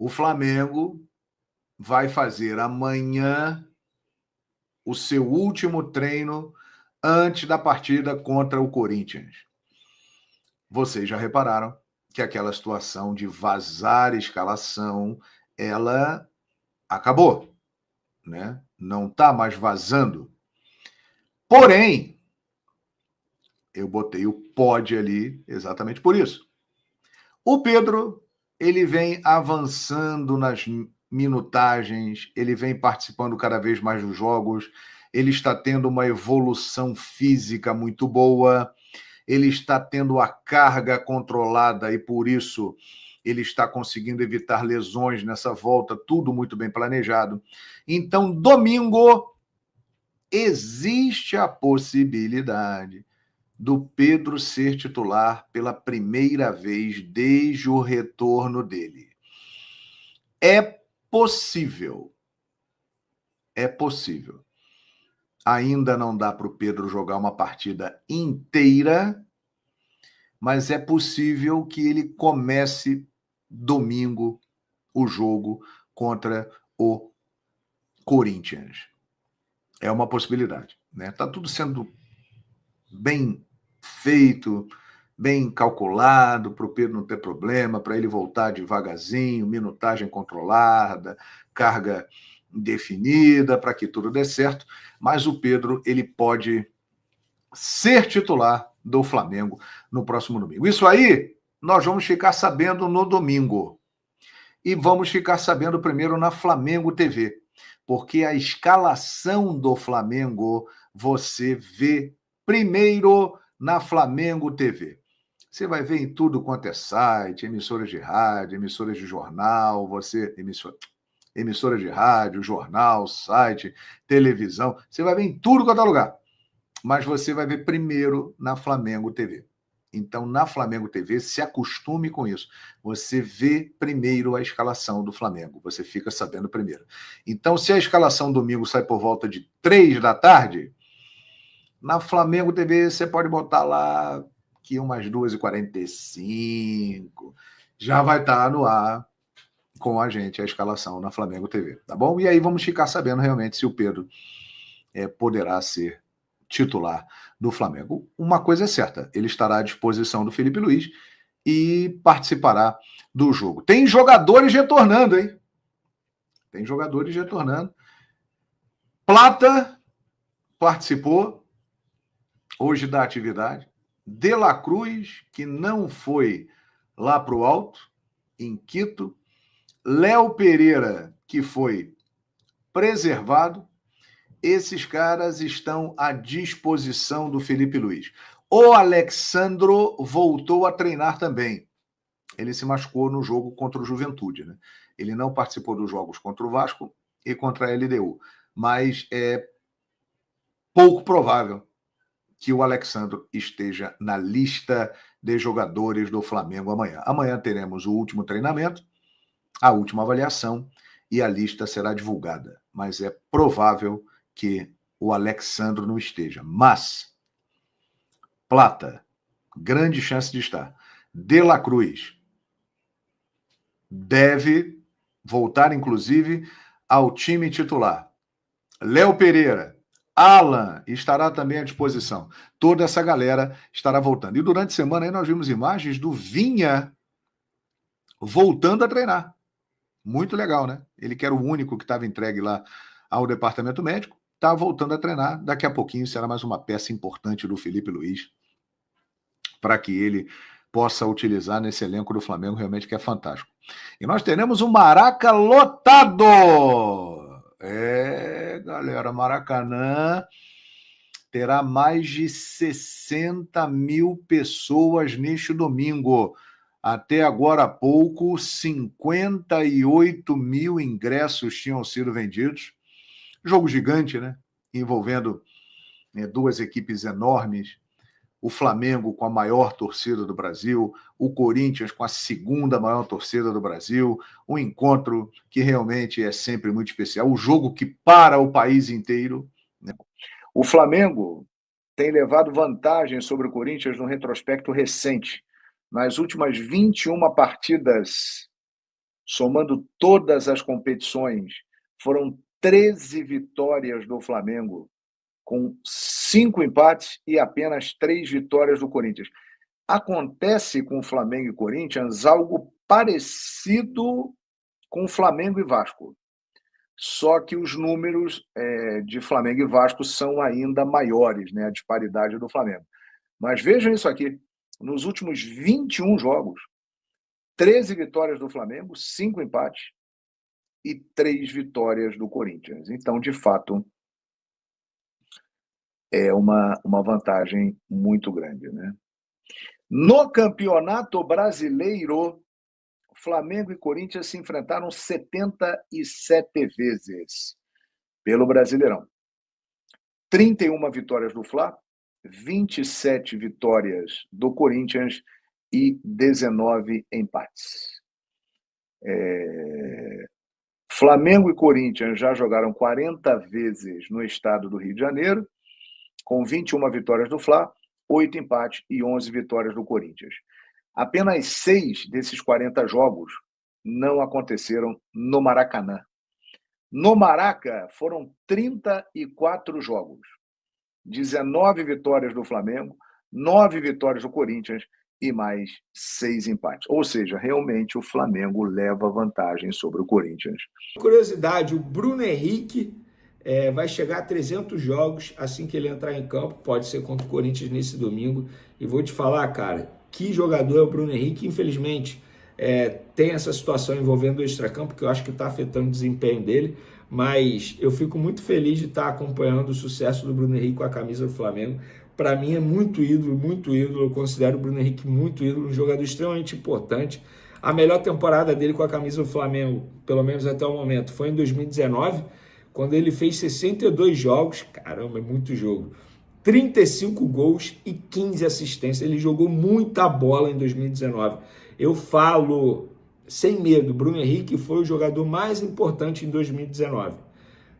O Flamengo vai fazer amanhã o seu último treino antes da partida contra o Corinthians. Vocês já repararam que aquela situação de vazar escalação, ela acabou, né? Não está mais vazando. Porém, eu botei o pode ali exatamente por isso. O Pedro, ele vem avançando nas minutagens, ele vem participando cada vez mais dos jogos, ele está tendo uma evolução física muito boa, ele está tendo a carga controlada e, por isso, ele está conseguindo evitar lesões nessa volta, tudo muito bem planejado. Então, domingo, existe a possibilidade do Pedro ser titular pela primeira vez desde o retorno dele. É possível. É possível. Ainda não dá para o Pedro jogar uma partida inteira, mas é possível que ele comece domingo o jogo contra o Corinthians. É uma possibilidade, né? Tá tudo sendo bem feito, bem calculado, para o Pedro não ter problema, para ele voltar devagarzinho, minutagem controlada, carga definida, para que tudo dê certo. Mas o Pedro, ele pode ser titular do Flamengo no próximo domingo. Isso aí nós vamos ficar sabendo no domingo. E vamos ficar sabendo primeiro na Flamengo TV, porque a escalação do Flamengo você vê primeiro na Flamengo TV. Você vai ver em tudo quanto é site, emissoras de rádio, emissoras de jornal, emissoras de rádio, jornal, site, televisão. Você vai ver em tudo quanto é lugar. Mas você vai ver primeiro na Flamengo TV. Então, na Flamengo TV, se acostume com isso. Você vê primeiro a escalação do Flamengo. Você fica sabendo primeiro. Então, se a escalação domingo sai por volta de 3 da tarde, na Flamengo TV você pode botar lá que umas 2h45 já vai estar no ar com a gente a escalação na Flamengo TV, tá bom? E aí vamos ficar sabendo realmente se o Pedro poderá ser titular do Flamengo. Uma coisa é certa, ele estará à disposição do Felipe Luiz e participará do jogo. Tem jogadores retornando, hein? Tem jogadores retornando. Plata participou hoje da atividade. De La Cruz, que não foi lá para o alto, em Quito. Léo Pereira, que foi preservado. Esses caras estão à disposição do Felipe Luiz. O Alexandro voltou a treinar também. Ele se machucou no jogo contra o Juventude, né? Ele não participou dos jogos contra o Vasco e contra a LDU, mas é pouco provável que o Alexandro esteja na lista de jogadores do Flamengo amanhã. Amanhã teremos o último treinamento, a última avaliação e a lista será divulgada, mas é provável que o Alexandro não esteja. Mas, Plata, grande chance de estar. De La Cruz deve voltar, inclusive, ao time titular. Léo Pereira, Alan estará também à disposição. Toda essa galera estará voltando. E durante a semana aí nós vimos imagens do Vinha voltando a treinar. Muito legal, né? Ele que era o único que estava entregue lá ao departamento médico, está voltando a treinar. Daqui a pouquinho será mais uma peça importante do Felipe Luiz para que ele possa utilizar nesse elenco do Flamengo, realmente que é fantástico. E nós teremos o Maraca lotado! Galera, Maracanã terá mais de 60 mil pessoas neste domingo. Até agora há pouco, 58 mil ingressos tinham sido vendidos. Jogo gigante, né? Envolvendo duas equipes enormes. O Flamengo com a maior torcida do Brasil, o Corinthians com a segunda maior torcida do Brasil, um encontro que realmente é sempre muito especial, o jogo que para o país inteiro. Né? O Flamengo tem levado vantagem sobre o Corinthians no retrospecto recente. Nas últimas 21 partidas somando todas as competições, foram 13 vitórias do Flamengo, com 5 empates e apenas 3 vitórias do Corinthians. Acontece com Flamengo e Corinthians algo parecido com Flamengo e Vasco. Só que os números de Flamengo e Vasco são ainda maiores, né? A disparidade do Flamengo. Mas vejam isso aqui. Nos últimos 21 jogos, 13 vitórias do Flamengo, 5 empates e 3 vitórias do Corinthians. Então, de fato, é uma vantagem muito grande, né? No Campeonato Brasileiro, Flamengo e Corinthians se enfrentaram 77 vezes pelo Brasileirão. 31 vitórias do Fla, 27 vitórias do Corinthians e 19 empates. Flamengo e Corinthians já jogaram 40 vezes no estado do Rio de Janeiro, com 21 vitórias do Fla, 8 empates e 11 vitórias do Corinthians. Apenas 6 desses 40 jogos não aconteceram no Maracanã. No Maraca, foram 34 jogos. 19 vitórias do Flamengo, 9 vitórias do Corinthians e mais 6 empates. Ou seja, realmente o Flamengo leva vantagem sobre o Corinthians. Curiosidade, o Bruno Henrique vai chegar a 300 jogos assim que ele entrar em campo. Pode ser contra o Corinthians nesse domingo. E vou te falar, cara, que jogador é o Bruno Henrique. Infelizmente, tem essa situação envolvendo o extracampo, que eu acho que está afetando o desempenho dele. Mas eu fico muito feliz de estar acompanhando o sucesso do Bruno Henrique com a camisa do Flamengo. Para mim é muito ídolo, muito ídolo. Eu considero o Bruno Henrique muito ídolo, um jogador extremamente importante. A melhor temporada dele com a camisa do Flamengo, pelo menos até o momento, foi em 2019, quando ele fez 62 jogos, caramba, é muito jogo, 35 gols e 15 assistências. Ele jogou muita bola em 2019. Eu falo sem medo, Bruno Henrique foi o jogador mais importante em 2019.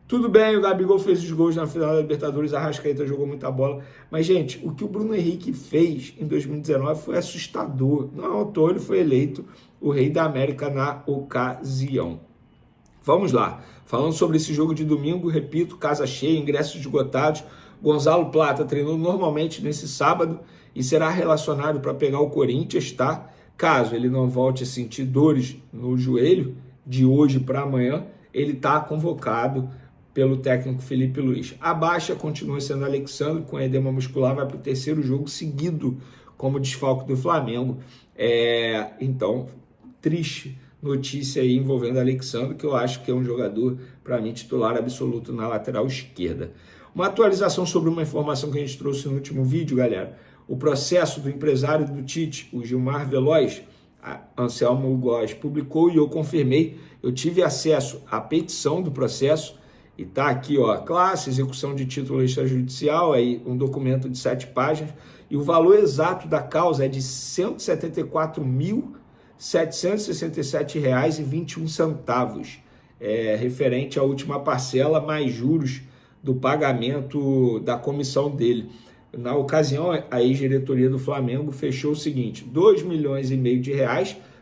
Tudo bem, o Gabigol fez os gols na final da Libertadores, a Arrascaeta jogou muita bola, mas, gente, o que o Bruno Henrique fez em 2019 foi assustador. Não à toa ele foi eleito o Rei da América na ocasião. Vamos lá, falando sobre esse jogo de domingo, repito, casa cheia, ingressos esgotados. Gonzalo Plata treinou normalmente nesse sábado e será relacionado para pegar o Corinthians, tá? Caso ele não volte a sentir dores no joelho, de hoje para amanhã, ele está convocado pelo técnico Felipe Luiz. A baixa continua sendo Alexandre, com edema muscular, vai para o terceiro jogo seguido como desfalque do Flamengo. Então, triste notícia aí envolvendo Alexandre, que eu acho que é um jogador, para mim, titular absoluto na lateral esquerda. Uma atualização sobre uma informação que a gente trouxe no último vídeo, galera. O processo do empresário do Tite, o Gilmar Veloz, Anselmo Góes, publicou e eu confirmei. Eu tive acesso à petição do processo e tá aqui, ó, classe, execução de título extrajudicial, aí um documento de 7 páginas, e o valor exato da causa é de R$ 174.767,21, referente à última parcela mais juros do pagamento da comissão dele. Na ocasião, a ex-diretoria do Flamengo fechou o seguinte: R$2,5 milhões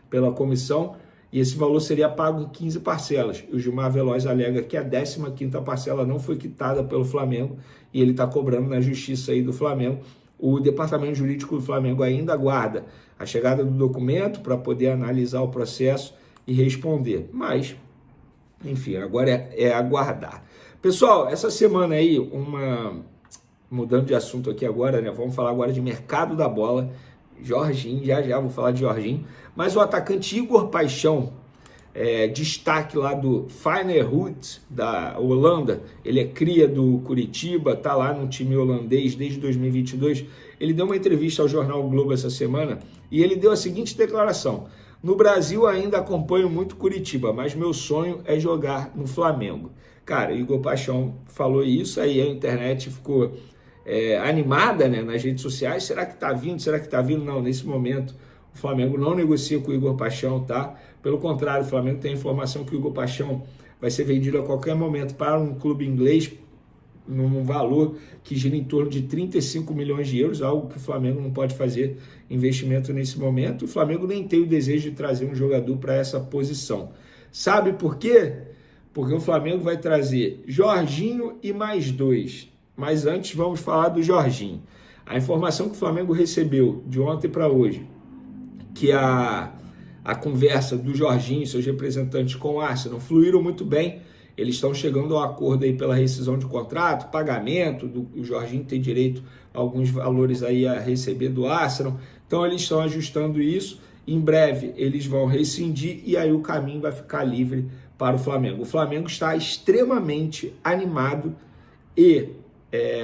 pela comissão, e esse valor seria pago em 15 parcelas. O Gilmar Veloz alega que a 15ª parcela não foi quitada pelo Flamengo e ele está cobrando na justiça aí do Flamengo. O departamento jurídico do Flamengo ainda aguarda a chegada do documento para poder analisar o processo e responder. Mas, enfim, agora é aguardar. Pessoal, essa semana aí, mudando de assunto aqui agora, né? Vamos falar agora de mercado da bola. Jorginho, já vou falar de Jorginho. Mas o atacante Igor Paixão, destaque lá do Feyenoord, da Holanda, ele é cria do Curitiba, tá lá no time holandês desde 2022. Ele deu uma entrevista ao jornal o Globo essa semana e ele deu a seguinte declaração: no Brasil ainda acompanho muito Curitiba, mas meu sonho é jogar no Flamengo. Cara, Igor Paixão falou isso, aí a internet ficou animada, né, nas redes sociais. Será que tá vindo? Será que tá vindo? Não, nesse momento o Flamengo não negocia com o Igor Paixão, tá? Pelo contrário, o Flamengo tem a informação que o Igor Paixão vai ser vendido a qualquer momento para um clube inglês num valor que gira em torno de 35 milhões de euros, algo que o Flamengo não pode fazer investimento nesse momento. O Flamengo nem tem o desejo de trazer um jogador para essa posição. Sabe por quê? Porque o Flamengo vai trazer Jorginho e mais 2. Mas antes vamos falar do Jorginho. A informação que o Flamengo recebeu de ontem para hoje, que a conversa do Jorginho e seus representantes com o Arsenal fluíram muito bem. Eles estão chegando ao acordo aí pela rescisão de contrato, pagamento, o Jorginho tem direito a alguns valores aí a receber do Arsenal. Então eles estão ajustando isso. Em breve eles vão rescindir e aí o caminho vai ficar livre para o Flamengo. O Flamengo está extremamente animado e,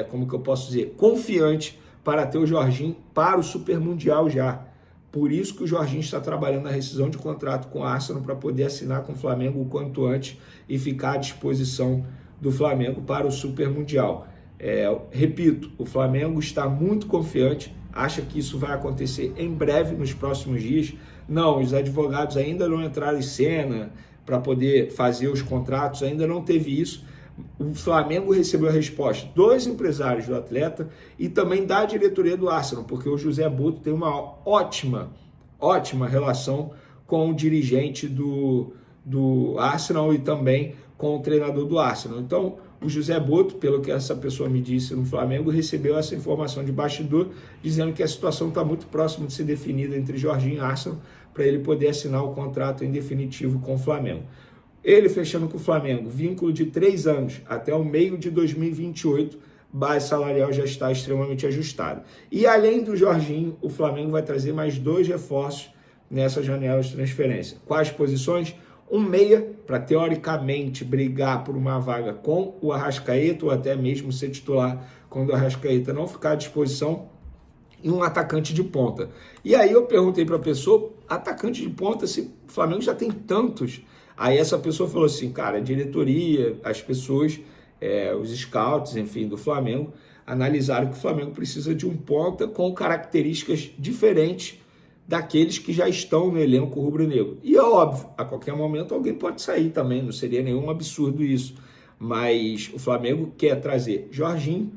como que eu posso dizer, confiante para ter o Jorginho para o Super Mundial já. Por isso que o Jorginho está trabalhando na rescisão de contrato com o Arsenal para poder assinar com o Flamengo o quanto antes e ficar à disposição do Flamengo para o Super Mundial. Repito, o Flamengo está muito confiante, acha que isso vai acontecer em breve, nos próximos dias. Não, os advogados ainda não entraram em cena para poder fazer os contratos, ainda não teve isso. O Flamengo recebeu a resposta dos empresários do atleta e também da diretoria do Arsenal, porque o José Boto tem uma ótima relação com o dirigente do Arsenal e também com o treinador do Arsenal. Então, o José Boto, pelo que essa pessoa me disse no Flamengo, recebeu essa informação de bastidor, dizendo que a situação está muito próxima de ser definida entre Jorginho e Arsenal, para ele poder assinar o contrato em definitivo com o Flamengo. Ele fechando com o Flamengo, vínculo de 3 anos até o meio de 2028, base salarial já está extremamente ajustada. E além do Jorginho, o Flamengo vai trazer mais 2 reforços nessa janela de transferência. Quais posições? Um meia, para teoricamente brigar por uma vaga com o Arrascaeta, ou até mesmo ser titular quando o Arrascaeta não ficar à disposição, e um atacante de ponta. E aí eu perguntei para a pessoa, atacante de ponta, se o Flamengo já tem tantos. Aí essa pessoa falou assim, cara, a diretoria, as pessoas, os scouts, enfim, do Flamengo, analisaram que o Flamengo precisa de um ponta com características diferentes daqueles que já estão no elenco rubro-negro. E é óbvio, a qualquer momento alguém pode sair também, não seria nenhum absurdo isso. Mas o Flamengo quer trazer Jorginho,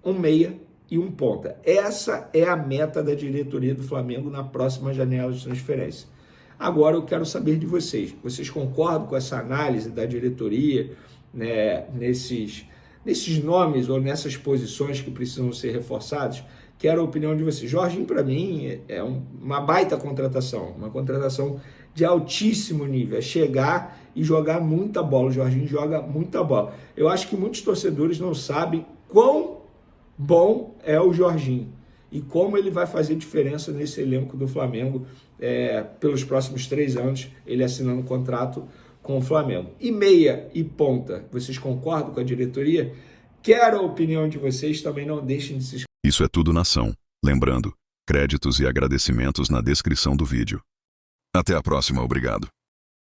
um meia e um ponta. Essa é a meta da diretoria do Flamengo na próxima janela de transferência. Agora eu quero saber de vocês. Vocês concordam com essa análise da diretoria, né, nesses nomes ou nessas posições que precisam ser reforçados? Quero a opinião de vocês. Jorginho, para mim, é uma baita contratação, uma contratação de altíssimo nível. É chegar e jogar muita bola. O Jorginho joga muita bola. Eu acho que muitos torcedores não sabem quão bom é o Jorginho e como ele vai fazer diferença nesse elenco do Flamengo pelos próximos 3 anos, ele assinando um contrato com o Flamengo. E meia e ponta, vocês concordam com a diretoria? Quero a opinião de vocês, também não deixem de se inscrever. Isso é tudo nação. Lembrando, créditos e agradecimentos na descrição do vídeo. Até a próxima, obrigado.